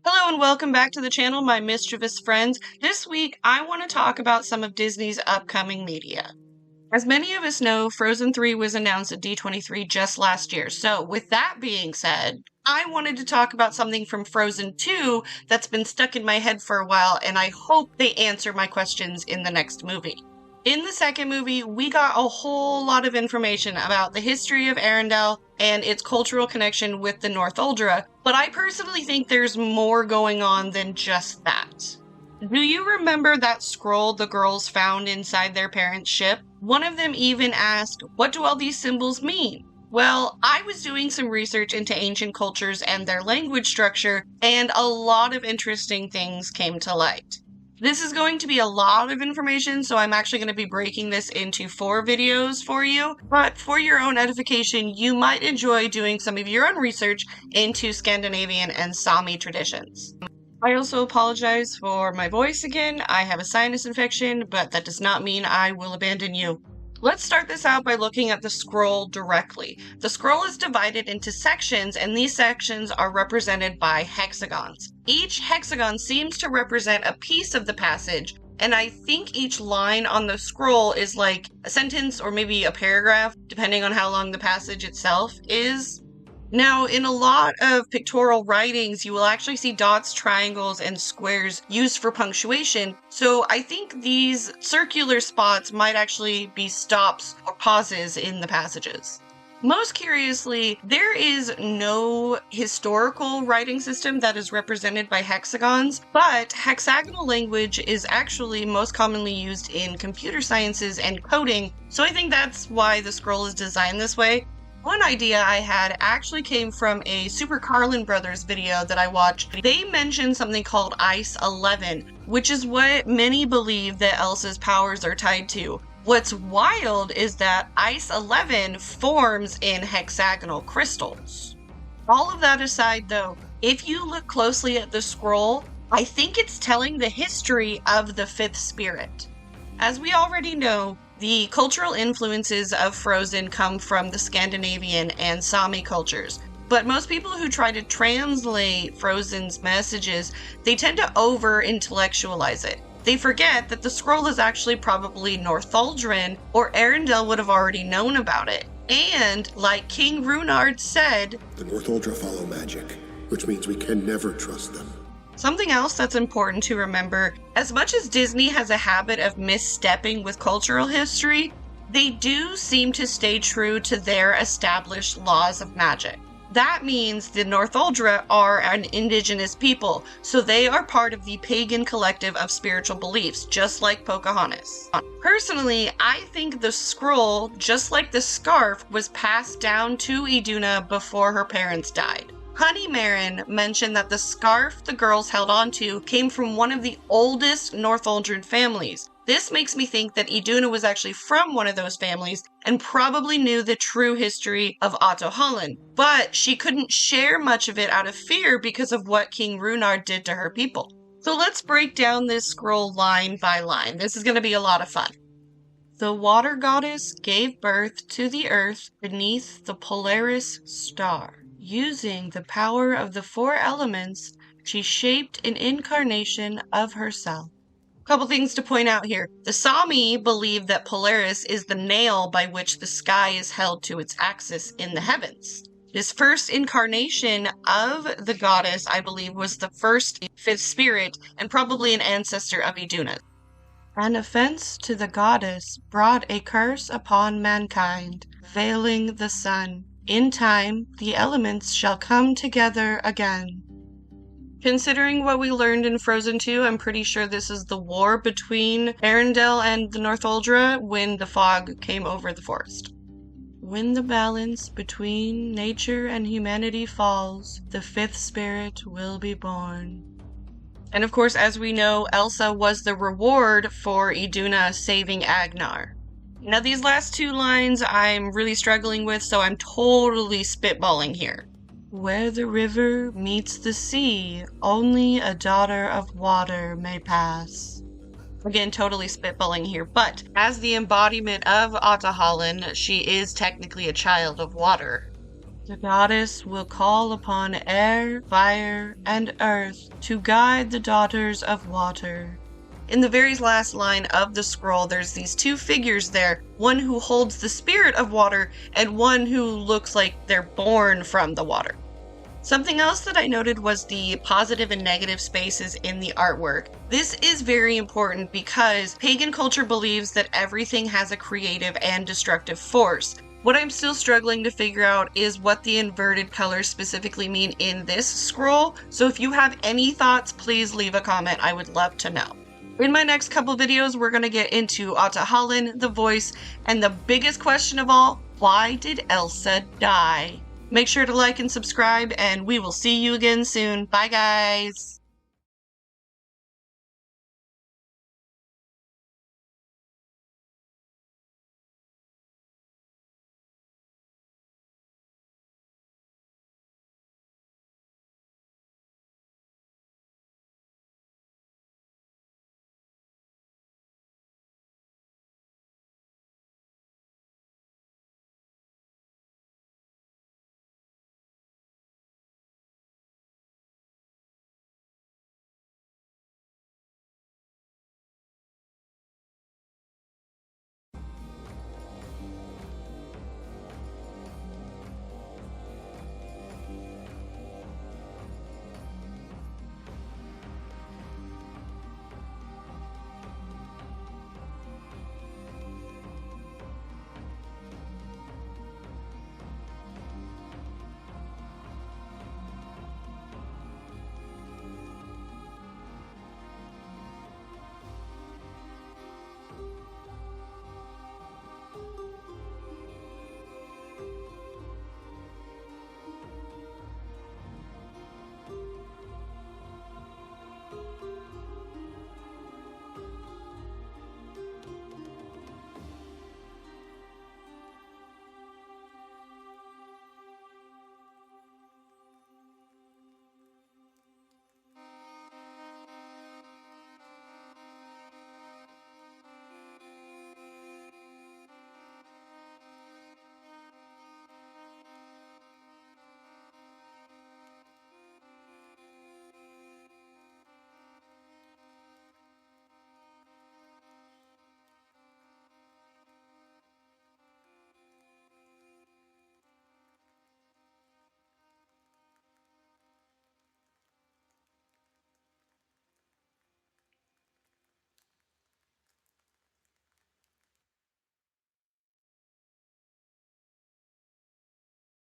Hello and welcome back to the channel, my mischievous friends. This week, I want to talk about some of Disney's upcoming media. As many of us know, Frozen 3 was announced at D23 just last year. So with that being said, I wanted to talk about something from Frozen 2 that's been stuck in my head for a while, and I hope they answer my questions in the next movie. In the second movie, we got a whole lot of information about the history of Arendelle and its cultural connection with the Northuldra, but I personally think there's more going on than just that. Do you remember that scroll the girls found inside their parents' ship? One of them even asked, "What do all these symbols mean?" Well, I was doing some research into ancient cultures and their language structure, and a lot of interesting things came to light. This is going to be a lot of information, so I'm actually going to be breaking this into 4 videos for you. But for your own edification, you might enjoy doing some of your own research into Scandinavian and Sami traditions. I also apologize for my voice again. I have a sinus infection, but that does not mean I will abandon you. Let's start this out by looking at the scroll directly. The scroll is divided into sections, and these sections are represented by hexagons. Each hexagon seems to represent a piece of the passage, and I think each line on the scroll is like a sentence or maybe a paragraph, depending on how long the passage itself is. Now, in a lot of pictorial writings, you will actually see dots, triangles, and squares used for punctuation, so I think these circular spots might actually be stops or pauses in the passages. Most curiously, there is no historical writing system that is represented by hexagons, but hexagonal language is actually most commonly used in computer sciences and coding, so I think that's why the scroll is designed this way. One idea I had actually came from a Super Carlin Brothers video that I watched. They mentioned something called Ice 11, which is what many believe that Elsa's powers are tied to. What's wild is that Ice 11 forms in hexagonal crystals. All of that aside though, if you look closely at the scroll, I think it's telling the history of the 5th spirit. As we already know, the cultural influences of Frozen come from the Scandinavian and Sami cultures, but most people who try to translate Frozen's messages, they tend to over-intellectualize it. They forget that the scroll is actually probably Northuldran, or Arendelle would have already known about it. And, like King Runard said, "The Northuldra follow magic, which means we can never trust them." Something else that's important to remember, as much as Disney has a habit of misstepping with cultural history, they do seem to stay true to their established laws of magic. That means the Northuldra are an indigenous people, so they are part of the pagan collective of spiritual beliefs, just like Pocahontas. Personally, I think the scroll, just like the scarf, was passed down to Iduna before her parents died. Honey Marin mentioned that the scarf the girls held onto came from one of the oldest Northuldran families. This makes me think that Iduna was actually from one of those families and probably knew the true history of Ahtohallan, but she couldn't share much of it out of fear because of what King Runard did to her people. So let's break down this scroll line by line. This is going to be a lot of fun. The water goddess gave birth to the earth beneath the Polaris star. Using the power of the 4 elements, she shaped an incarnation of herself. Couple things to point out here. The Sami believe that Polaris is the nail by which the sky is held to its axis in the heavens. This first incarnation of the goddess, I believe, was the first 5th spirit and probably an ancestor of Iduna. An offense to the goddess brought a curse upon mankind, veiling the sun. In time, the elements shall come together again. Considering what we learned in Frozen 2, I'm pretty sure this is the war between Arendelle and the Northuldra when the fog came over the forest. When the balance between nature and humanity falls, the 5th spirit will be born. And of course, as we know, Elsa was the reward for Iduna saving Agnar. Now these last 2 lines I'm really struggling with, so I'm totally spitballing here. Where the river meets the sea, only a daughter of water may pass. Again, totally spitballing here, but as the embodiment of Ahtohallan, she is technically a child of water. The goddess will call upon air, fire, and earth to guide the daughters of water. In the very last line of the scroll, there's these two figures there, one who holds the spirit of water and one who looks like they're born from the water. Something else that I noted was the positive and negative spaces in the artwork. This is very important because pagan culture believes that everything has a creative and destructive force. What I'm still struggling to figure out is what the inverted colors specifically mean in this scroll. So if you have any thoughts, please leave a comment. I would love to know. In my next couple videos, we're going to get into Ahtohallan, the voice, and the biggest question of all, why did Elsa die? Make sure to like and subscribe, and we will see you again soon. Bye, guys!